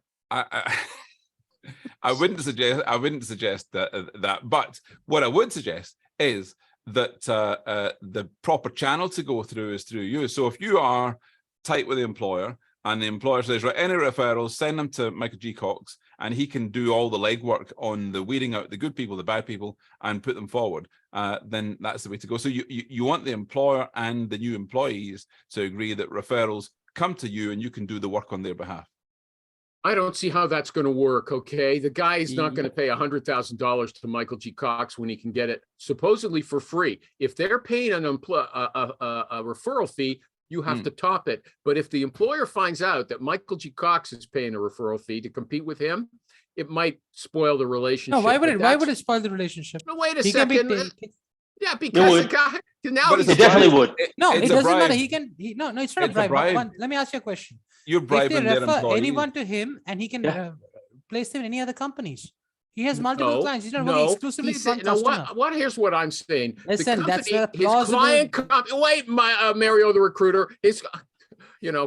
I wouldn't suggest that. But what I would suggest is that the proper channel to go through is through you. So if you are tight with the employer and the employer says, right, any referrals, send them to Michael G. Cox, and he can do all the legwork on the weeding out the good people, the bad people, and put them forward, then that's the way to go. So you want the employer and the new employees to agree that referrals come to you and you can do the work on their behalf. I don't see how that's going to work. Okay. The guy is not going to pay $100,000 to Michael G. Cox when he can get it supposedly for free. If they're paying a referral fee, you have to top it. But if the employer finds out that Michael G. Cox is paying a referral fee to compete with him, it might spoil the relationship. No, why would But it? Why would it spoil the relationship? No, wait a He can be second. paid- Yeah, because would. the guy now But he's it's It definitely would. No, It's it a doesn't matter. bribe. He can. No, it's not a It's a bribe. bribe. Let me ask you a question. You're If they bribing their refer employees. anyone to him and he can Yeah. place them in any other companies, he has multiple clients. He's not working no. exclusively He with said, one no, customer. what? Here's what I'm saying. The Listen, that's company, where his plausible- client. Wait, Mario the recruiter.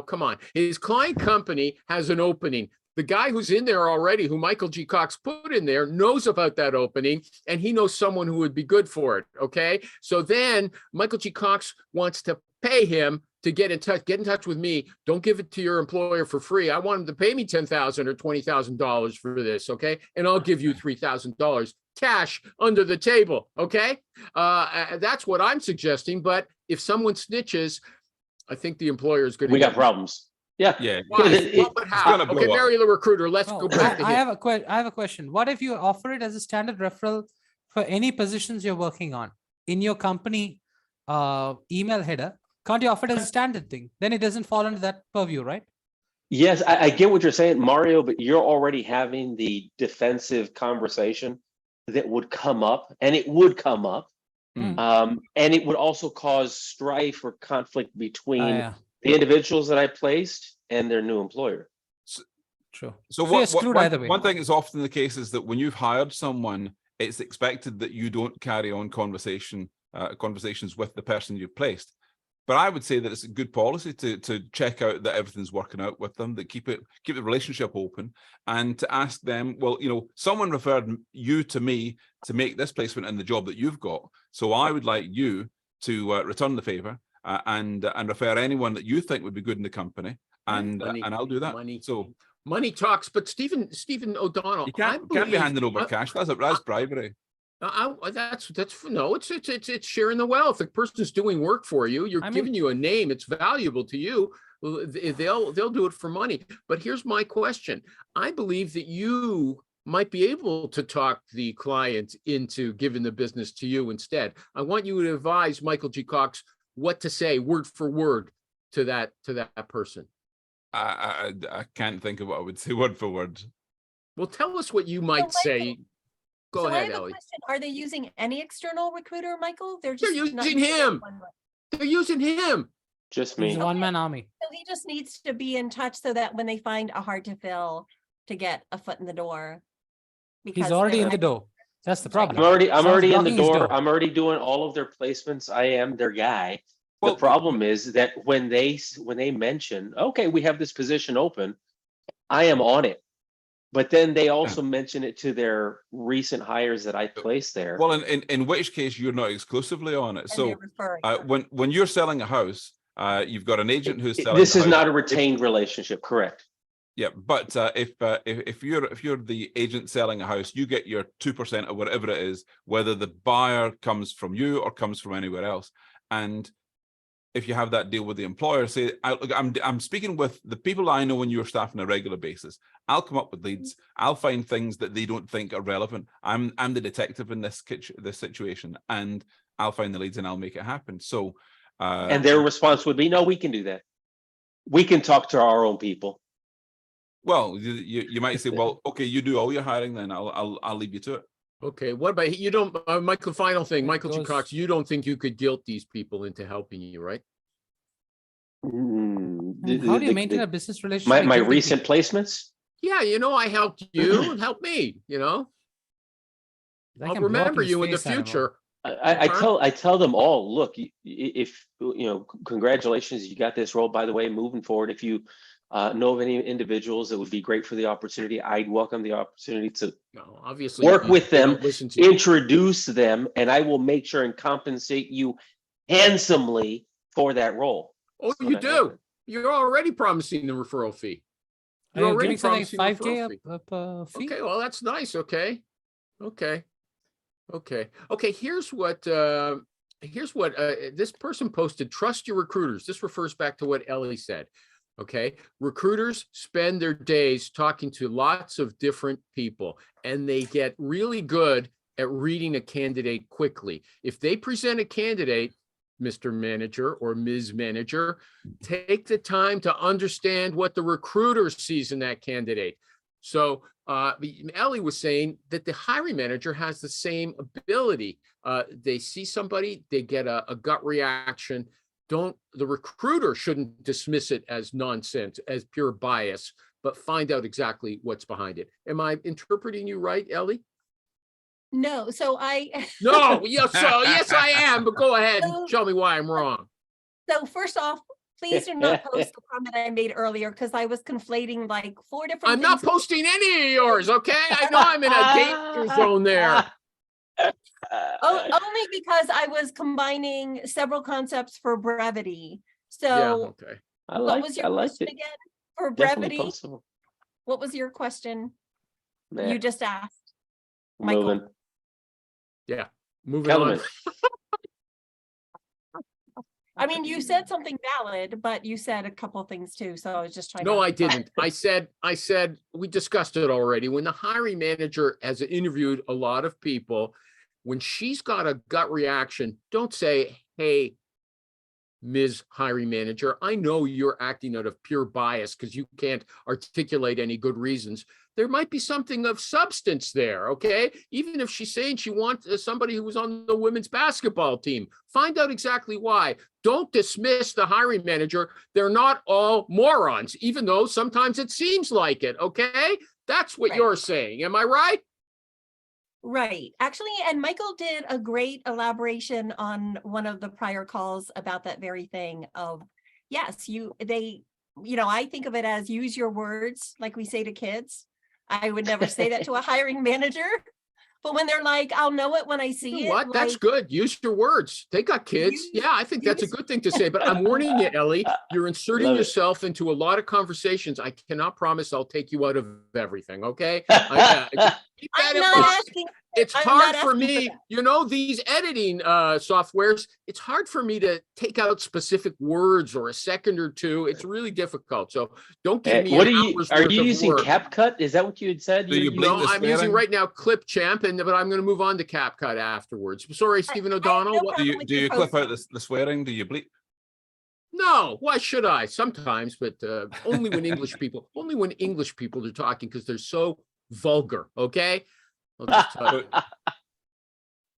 Come on. His client company has an opening. The guy who's in there already, who Michael G. Cox put in there, knows about that opening, and he knows someone who would be good for it. Okay, so then Michael G. Cox wants to pay him to get in touch with me. Don't give it to your employer for free. I want him to pay me $10,000 or $20,000 for this. Okay, and I'll give you $3,000 cash under the table. Okay, that's what I'm suggesting. But if someone snitches, I think the employer is going to. We got problems. Yeah. Yeah. Why? It- What would gonna happen? blow Okay, up. Mary the recruiter. Let's No, go back to I him. have a question. What if you offer it as a standard referral for any positions you're working on in your company email header? Can't you offer it as a standard thing? Then it doesn't fall under that purview, right? Yes, I get what you're saying, Mario, but you're already having the defensive conversation that would come up, and it would come up. And it would also cause strife or conflict between Yeah, the individuals that I placed and their new employer. true. So you're screwed either way. one thing is often the case is that when you've hired someone, it's expected that you don't carry on conversations with the person you've placed. But I would say that it's a good policy to check out that everything's working out with them, that keep the relationship open, and to ask them, well, someone referred you to me to make this placement in the job that you've got. So I would like you to return the favor and refer anyone that you think would be good in the company, and I'll do that. So Money talks, but Stephen O'Donnell, you can't be handing over cash. That's bribery. It's sharing the wealth. The person's doing work for you. You're giving you a name. It's valuable to you. They'll do it for money. But here's my question. I believe that you might be able to talk the client into giving the business to you instead. I want you to advise Michael G. Cox what to say word for word to that person. I can't think of what I would say word for word. Well, tell us what you might say. Go So I ahead, have a Elly. question. Are they using any external recruiter, Michael? They're not using him. one. They're using him. Just He's me. a one-man army. So he just needs to be in touch so that when they find a hard to fill, to get a foot in the door. He's because already they're in the door. That's the problem. I'm already Someone's in the blocking his door. I'm already doing all of their placements. I am their guy. The problem is that when they mention, okay, we have this position open, I am on it. But then they also mention it to their recent hires that I placed there. Well, in which case you're not exclusively on it. and So they're referring them. when you're selling a house, you've got an agent who's selling. This the is house. not a retained relationship, correct? Yeah, but if you're the agent selling a house, you get your 2% or whatever it is, whether the buyer comes from you or comes from anywhere else. And if you have that deal with the employer, say, I'm speaking with the people I know in your staff on a regular basis. I'll come up with leads. I'll find things that they don't think are relevant. I'm the detective in this situation, and I'll find the leads and I'll make it happen. So, And their response would be, no, we can do that. We can talk to our own people. well, you might say, well, okay, you do all your hiring, then I'll leave you to it. Okay, what about you? Don't, Michael? Final thing, Michael G. goes- Cox. You don't think you could guilt these people into helping you, right? I mean, how do you maintain a business relationship? My with guilty recent placements? Yeah, I helped you and help me, That I'll can blow up remember his you in the face, I don't know. future. I tell them all, look, if congratulations, you got this role. By the way, moving forward, if you know of any individuals that would be great for the opportunity, I'd welcome the opportunity to No, obviously. work with they them, don't listen to you. introduce them, and I will make sure and compensate you handsomely for that role. Oh, That's you what I do. happen. You're already promising the referral fee. Are You're you already giving something like promising the 5K referral fee. fee? Okay, well, that's nice. Okay. Here's what this person posted. Trust your recruiters. This refers back to what Elly said. Okay. Recruiters spend their days talking to lots of different people, and they get really good at reading a candidate quickly. If they present a candidate, Mr. Manager or Ms. Manager, take the time to understand what the recruiter sees in that candidate. So Elly was saying that the hiring manager has the same ability. They see somebody, they get a gut reaction. The recruiter shouldn't dismiss it as nonsense, as pure bias, but find out exactly what's behind it. Am I interpreting you right, Elly? No, so No, yes, I am, but go ahead and show me why I'm wrong. So first off, please do not post the comment I made earlier because I was conflating like 4 different I'm not things. posting any of yours, okay? I know I'm in a danger zone there. Only because I was combining several concepts for brevity. Yeah, So okay. what was your question it. again? For Definitely brevity, possible. what was your question? Nah, You just asked. Michael. moving. Yeah, moving Kellerman. on. I mean, you said something valid, but you said a couple of things too. So I was just trying to. No, I didn't. I said, we discussed it already. When the hiring manager has interviewed a lot of people, when she's got a gut reaction, don't say, hey, Ms. Hiring Manager, I know you're acting out of pure bias because you can't articulate any good reasons. There might be something of substance there, okay? Even if she's saying she wants somebody who was on the women's basketball team, find out exactly why. Don't dismiss the hiring manager. They're not all morons, even though sometimes it seems like it, okay? That's what Right. you're saying. Am I right? Right. Actually, and Michael did a great elaboration on one of the prior calls about that very thing of, yes, I think of it as use your words like we say to kids. I would never say that to a hiring manager, but when they're like, I'll know it when I see it. What? That's good. Use your words. They got kids. Yeah, I think that's a good thing to say, but I'm warning you, Elly, you're inserting Love it. yourself into a lot of conversations. I cannot promise I'll take you out of everything, okay? Keep that I'm in not mind. asking. It's I'm hard not for asking me, that. these editing softwares, it's hard for me to take out specific words or a second or two. It's really difficult. So don't give me What an are you hour's worth of using work. CapCut? Is that what you had said? Do you bleep No, the I'm using swearing? right now Clipchamp, but I'm going to move on to CapCut afterwards. Sorry, Stephen I have O'Donnell. no what- Do you problem with do your you clip out posting. the swearing? Do you bleep? No, why should I? Sometimes, but only when English people are talking because they're so vulgar. Okay, I'll just tell you.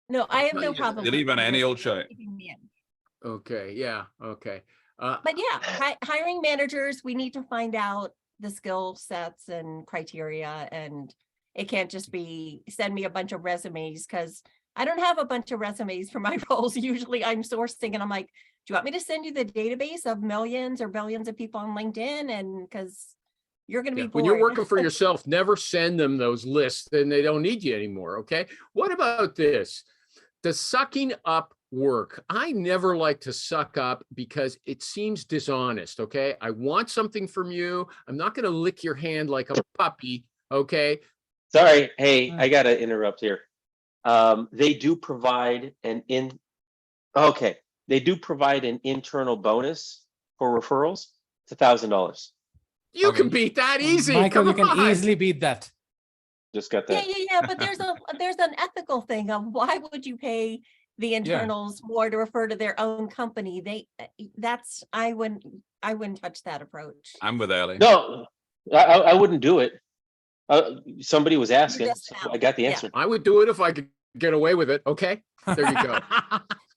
No, I have no You problem. leave with on any old shite. keeping me in. Okay, yeah, okay. But yeah, hiring managers, we need to find out the skill sets and criteria, and it can't just be send me a bunch of resumes because I don't have a bunch of resumes for my roles. Usually I'm sourcing and I'm like, do you want me to send you the database of millions or billions of people on LinkedIn? And because you're going to Yeah, be when you're bored. working for yourself, never send them those lists, then they don't need you anymore. Okay. What about this? The sucking up work. I never like to suck up because it seems dishonest. Okay. I want something from you. I'm not going to lick your hand like a puppy. Okay. Sorry, hey, I gotta interrupt here. They do provide they do provide an internal bonus for referrals. It's $1,000. You Okay. can beat that easy. Michael, Come you can on. easily beat that. Just got Yeah, that. but there's an ethical thing of why would you pay the internals more to refer to their own company? I wouldn't touch that approach. I'm with Elly. No, I wouldn't do it. Somebody was asking, just so out. I got the Yeah. answer. I would do it if I could get away with it. Okay. There you go.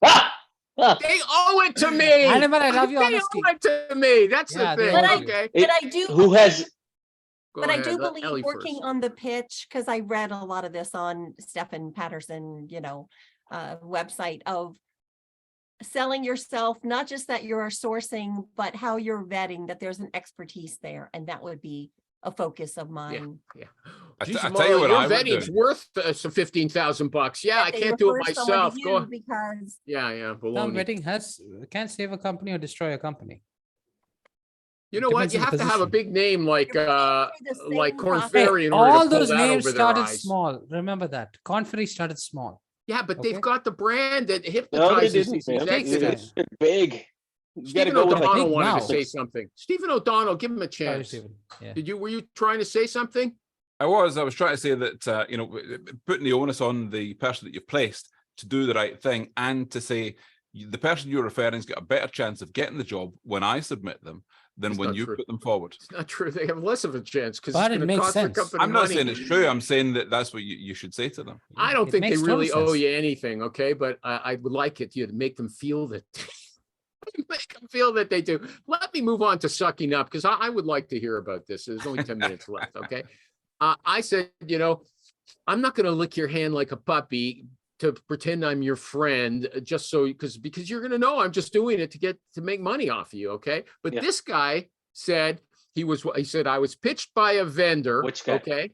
Ah! They owe it to me. Animal, I love your They honesty. owe it to me. That's Yeah, the they thing. owe it to you. Okay. But I do. Who has But I ahead, do let believe Elly working first. on the pitch, because I read a lot of this on Stephen Patterson, website of selling yourself, not just that you're sourcing, but how you're vetting, that there's an expertise there. And that would be a focus of mine. Yeah. I Geez, tell you Marla, what your I would do. vetting's worth some $15,000. Yeah, That I they can't do it refer someone to myself. Go. you Because Yeah, Some baloney. vetting can save a company or destroy a company. You know what? Depends You on the have to have a position. big name like You're paying through the same Korn process. Ferry Hey, in order to all pull those that names over their started eyes. small. Remember that. Conferry started small. Yeah, but they've Okay. got the brand that No, they hypnotizes didn't, these man. Takes executives. time. They're big. You got to Stephen go with like O'Donnell big wanted to now. say something. Stephen O'Donnell, give him a Sorry, chance. Stephen. Yeah. Were you trying to say something? I was trying to say that, putting the onus on the person that you've placed to do the right thing and to say the person you're referring's got a better chance of getting the job when I submit them than It's when not you true. put them forward. It's not true. They have less of a chance because But it's it going to makes cost the sense. company I'm not money. saying it's true. I'm saying that that's what you should say to them. I don't It think they makes total really owe sense. you anything, okay? But I would like it to make them feel that make them feel that they do. Let me move on to sucking up because I would like to hear about this. There's only 10 minutes left, okay? I said, I'm not going to lick your hand like a puppy to pretend I'm your friend just so because you're going to know I'm just doing it to make money off of you, okay? But Yeah. this guy said he said I was pitched by a vendor. Which guy? Okay.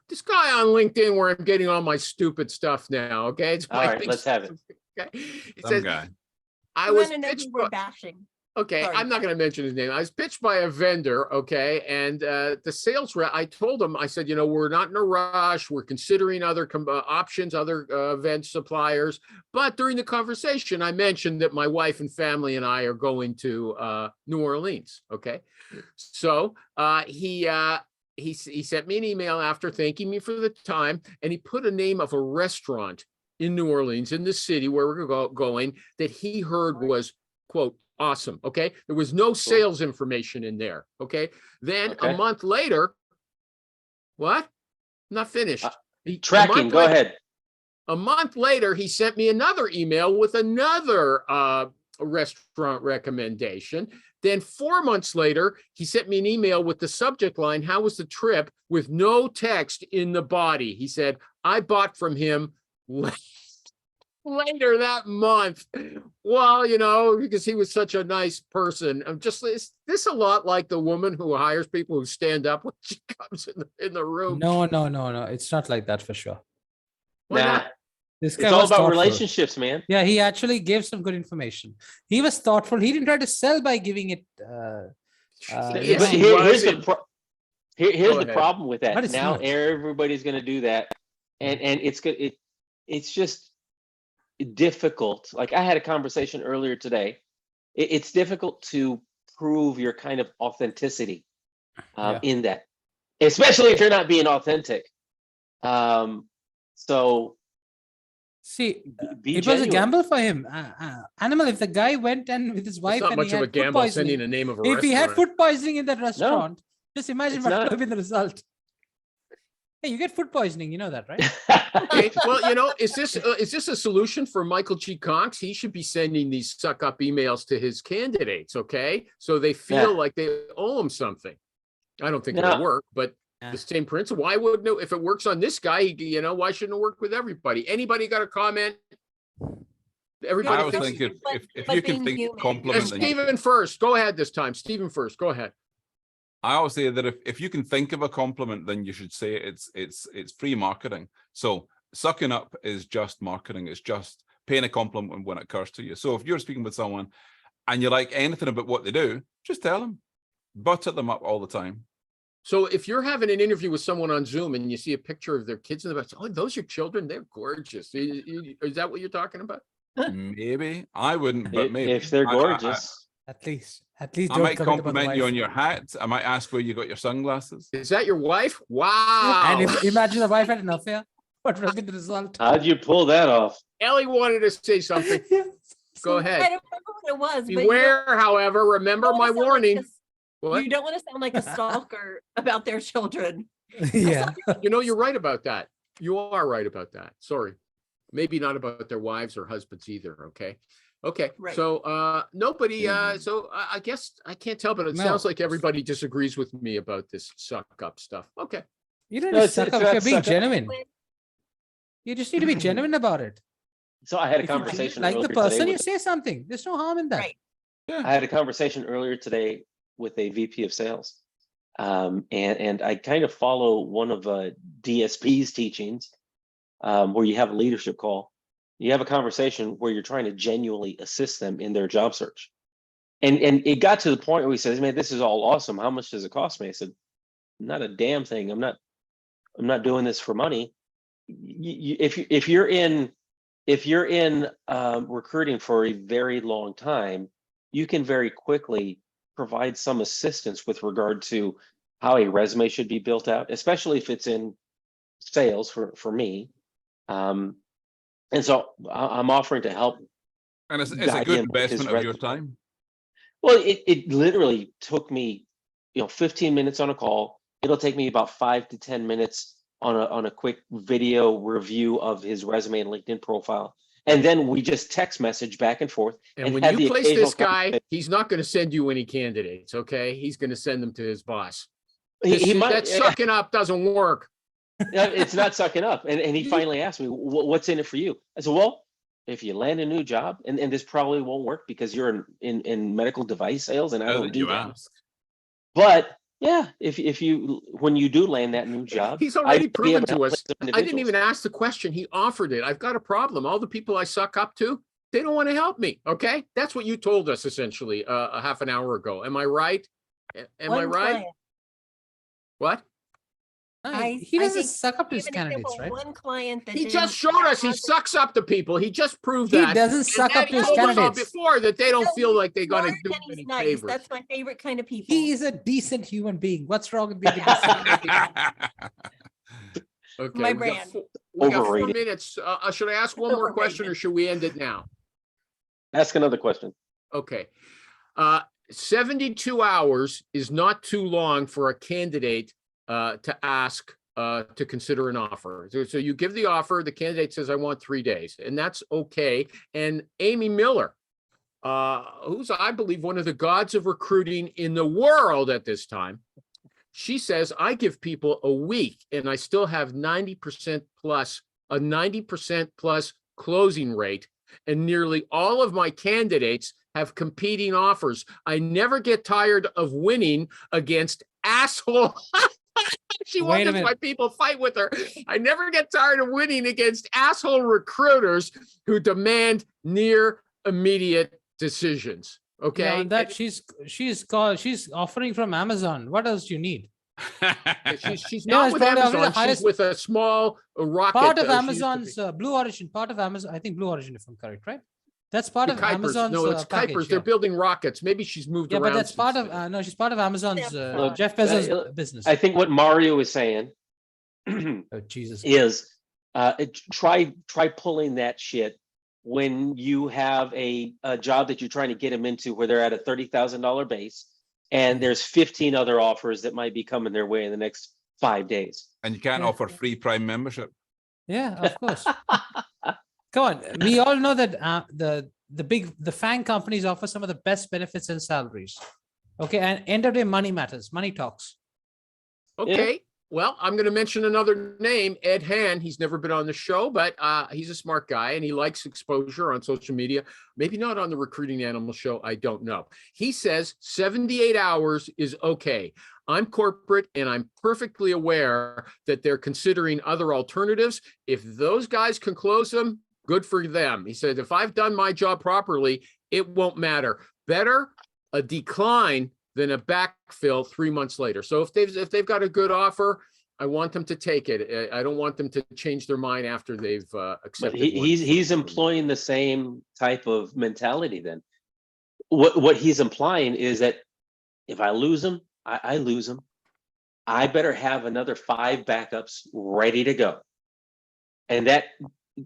This guy on LinkedIn where I'm getting all my stupid stuff now, okay? It's All my right, big let's have it. Okay. It Some says guy. I I was want to know pitched who by, we're bashing. okay, Sorry. I'm not going to mention his name. I was pitched by a vendor, okay, and the sales rep. I told him, I said, we're not in a rush. We're considering other options, other vent suppliers. But during the conversation, I mentioned that my wife and family and I are going to New Orleans. Okay, so he sent me an email after thanking me for the time, and he put a name of a restaurant in New Orleans, in the city where we're going, that he heard was, quote, awesome. Okay. There was no sales information in there. Okay. Then a Okay. month later, what? Not finished. Tracking. Go ahead. A month later, he sent me another email with another restaurant recommendation. Then 4 months later, he sent me an email with the subject line, "How was the trip?" with no text in the body. He said, I bought from him later that month. Well, because he was such a nice person. I'm just, is this a lot like the woman who hires people who stand up when she comes in the room? No. It's not like that for sure. Why Nah, not? This guy it's all was about thoughtful. relationships, man. Yeah, he actually gave some good information. He was thoughtful. He didn't try to sell by giving it. Yes, But he here's was. here's Go the ahead. problem with But that. it's Now not. everybody's going to do that, and it's good. It's just difficult. Like I had a conversation earlier today. It's difficult to prove your kind of authenticity in that, especially if you're not being authentic. So See, be it was a genuine. gamble for him. Animal, if the guy went and with his It's wife not and much he of a had food gamble poisoning. sending the name of a If he had restaurant. food poisoning in that restaurant, just imagine it's what not. would have been the result. Hey, you get food poisoning, you know that, right? Okay, well, is this a solution for Michael G. Cox? He should be sending these suck up emails to his candidates, okay? So they feel like they owe him something. I don't think it'll No. work, but the same principle. Why wouldn't it? If it works on this guy, why shouldn't it work with everybody? Anybody got a comment? Everybody I was thinks. thinking but- if but you can being think human. of compliment, then you Stephen first. Go ahead this time. Stephen first. Go ahead. I always say that if you can think of a compliment, then you should say it's free marketing. So sucking up is just marketing. It's just paying a compliment when it occurs to you. So if you're speaking with someone and you like anything about what they do, just tell them, butter them up all the time. So if you're having an interview with someone on Zoom and you see a picture of their kids in the back, oh, those are children. They're gorgeous. Is that what you're talking about? Maybe I wouldn't, but maybe if they're gorgeous. At least I don't might comment about the compliment you wife. on your hat. I might ask where you got your sunglasses. Is that your wife? Wow. And if imagine the wife had an affair, what would have been the result? How'd you pull that off? Elly wanted to say something. Go I ahead. don't remember what it was. but you Beware, however, remember don't my wanna sound like warning. a- What? You don't want to sound like a stalker about their children. Yeah. You're right about that. You are right about that. Sorry. Maybe not about their wives or husbands either, okay? Okay, Right. so nobody, so I guess I can't tell, but it sounds No. like everybody disagrees with me about this suck up stuff. Okay. You don't No, need to it's- suck it's up if not you're being suck up. genuine. You just need to be genuine about it. So I had a If you conversation like the earlier today person, you with, say something. There's no harm in that. Right. I had a conversation earlier today with a VP of sales. And I kind of follow one of DSP's teachings, where you have a leadership call. You have a conversation where you're trying to genuinely assist them in their job search. And it got to the point where he says, "Man, this is all awesome. How much does it cost me?" I said, "Not a damn thing. I'm not doing this for money. If you're in recruiting for a very long time, you can very quickly provide some assistance with regard to how a resume should be built out, especially if it's in sales for me. And so I'm offering to help. And it's a guide good him with his investment of your resume. time. Well, it literally took me, 15 minutes on a call. It'll take me about 5 to 10 minutes on a quick video review of his resume and LinkedIn profile. And then we just text message back and forth. And when have you the place occasional this guy, conversation. he's not going to send you any candidates, okay? He's going to send them to his boss. He might, That sucking up doesn't work. it's not sucking up. And he finally asked me, what's in it for you? I said, well, if you land a new job, and this probably won't work because you're in medical device sales and I Now don't that do you that. ask. But yeah, if you when you do land that new job, He's already I'd be able proven to help us. some I didn't individuals. even ask the question. He offered it. I've got a problem. All the people I suck up to, they don't want to help me. Okay. That's what you told us essentially a half an hour ago. Am I right? Am I One right? client. What? No, I he doesn't think suck up to his Give an candidates, example, right? one client that He didn't just showed us he have- sucks up to people. He just proved He that. doesn't And suck then up he to his told us all candidates. before that they don't No, feel like they're going to smart do and he's any nice. favors. That's my favorite kind of people. He is a decent human being. What's wrong with being a decent human being? Okay, My we got brand. we got 4 Overrated. minutes. Should I ask one more question or Overrated. should we end it now? Ask another question. Okay. 72 hours is not too long for a candidate to ask to consider an offer. So you give the offer, the candidate says, I want 3 days, and that's okay. And Amy Miller, who's, I believe, one of the gods of recruiting in the world at this time, she says, I give people a week and I still have 90% plus, a 90% plus closing rate. And nearly all of my candidates have competing offers. I never get tired of winning against asshole. She Wait a wonders why minute. people fight with her. I never get tired of winning against asshole recruiters who demand near immediate decisions. Okay. Beyond that, she's offering from Amazon. What else do you need? She's Yeah, not it's with probably Amazon. the She's highest- with a small rocket. Part of she used to be. Amazon's Blue Origin. Part of Amazon. I think Blue Origin, if I'm correct, right? That's part The of Kuipers. Amazon's No, it's package. Kuipers. They're Yeah. building rockets. Maybe she's moved Yeah, around. but that's part since of then. no, she's part of Amazon's Look, Jeff Bezos' look, business. I think what Mario is saying Oh, Jesus. is try pulling that shit when you have a job that you're trying to get them into where they're at a $30,000 base and there's 15 other offers that might be coming their way in the next 5 days. And you can't Yeah. offer free Prime membership. Yeah, of course. Come on, we all know that the FANG companies offer some of the best benefits and salaries. Okay, and end of the day, money matters. Money talks. Okay. Well, I'm going to mention another name, Ed Han. He's never been on the show, but he's a smart guy and he likes exposure on social media. Maybe not on the Recruiting Animal Show. I don't know. He says 78 hours is okay. I'm corporate and I'm perfectly aware that they're considering other alternatives. If those guys can close them, good for them. He said, if I've done my job properly, it won't matter. Better a decline than a backfill 3 months later. So if they've got a good offer, I want them to take it. I don't want them to change their mind after they've But accepted. he's employing the same type of mentality then. What he's implying is that if I lose them, I lose them. I better have another 5 backups ready to go. And that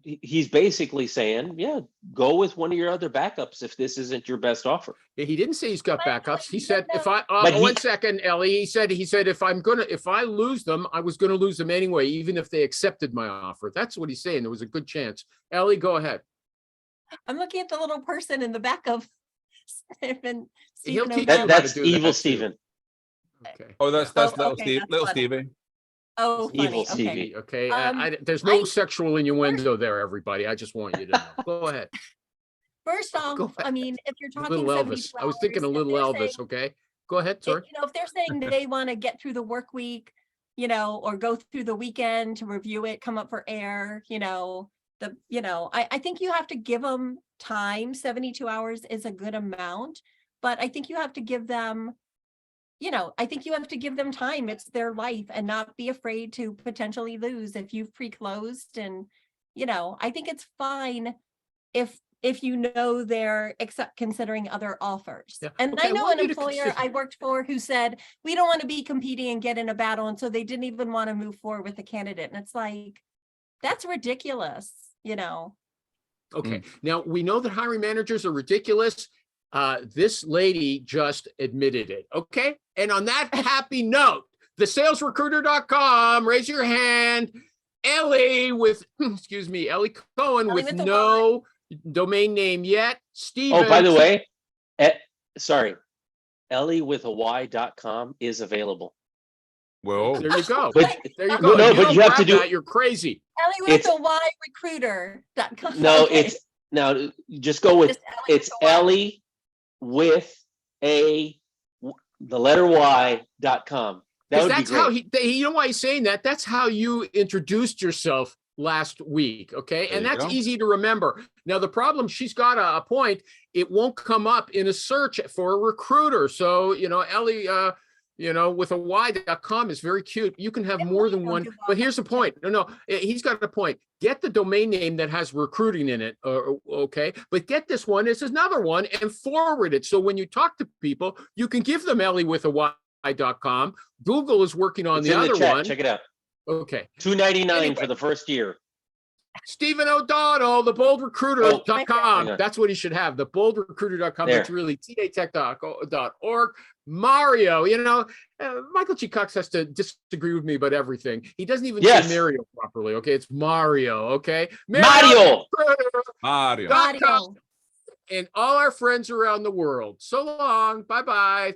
he's basically saying, yeah, go with one of your other backups if this isn't your best offer. He didn't say he's got But backups. He he said, doesn't if I, But he- 1 second, Ellie, he said, if I lose them, I was going to lose them anyway, even if they accepted my offer. That's what he's saying. There was a good chance. Ellie, go ahead. I'm looking at the little person in the back of Stephen. He'll Stephen teach O'Donnell. you how to That's do evil that, too. Stephen. Okay. Oh, that's Oh, little okay, Steve, that's little funny. Stevie. Oh, Evil funny. Okay. Stevie. Okay, there's I- no sexual innuendo there, everybody. I just want you to know. Go ahead. First off, Go I ahead. mean, if you're talking Little 72 Elvis. I was thinking hours, a if little they're Elvis, saying- okay? Go ahead, sorry. if they're saying they want to get through the work week, or go through the weekend to review it, come up for air, I think you have to give them time. 72 hours is a good amount, but I think you have to give them, time. It's their life, and not be afraid to potentially lose if you've pre-closed. And, I think it's fine if they're considering other offers. Yeah. And Okay, I I know want an you to employer consider- I worked for who said, we don't want to be competing and get in a battle. And so they didn't even want to move forward with the candidate. And it's like, that's ridiculous, Okay, now we know that hiring managers are ridiculous. This lady just admitted it, okay? And on that happy note, thesalesrecruiter.com, raise your hand. Elly with, Elly Cohen Elly with with a no domain name yet. Steven. Oh, by the way, sorry, ellywithany.com is available. Whoa. There you go. But There you No, go. no, If but don't you have to grab do- that, you're crazy. Elly with It's- a Y recruiter.com. no, Okay. it's now just go with Just Elly it's with a Y. Elly with the letter Y.com. That would be That's great. how you know why he's saying that? That's how you introduced yourself last week. Okay. There And you that's go. easy to remember. Now, the problem, she's got a point. It won't come up in a search for a recruiter. So, Elly, with a Y.com is very cute. You can have Yeah, more we than don't one. do But here's the point. No, he's got a point. Get the domain name that has recruiting in it. Okay. But get this one. This is another one and forward it. So when you talk to people, you can give them Elly with a Y.com. Google is working on It's the in other the chat. one. Check it out. Okay. $2.99 Anyway. for the first year. Stephen O'Donnell, theboldrecruiter.com. hang on. That's what he should have. Theboldrecruiter.com. There. That's really tatech.org. Mario, Michael G. Cox has to disagree with me about everything. He doesn't even Yes. say Mario properly. Okay. It's Mario. Okay. Mario. Mario. Dot com. Mario. And all our friends around the world. So long. Bye-bye.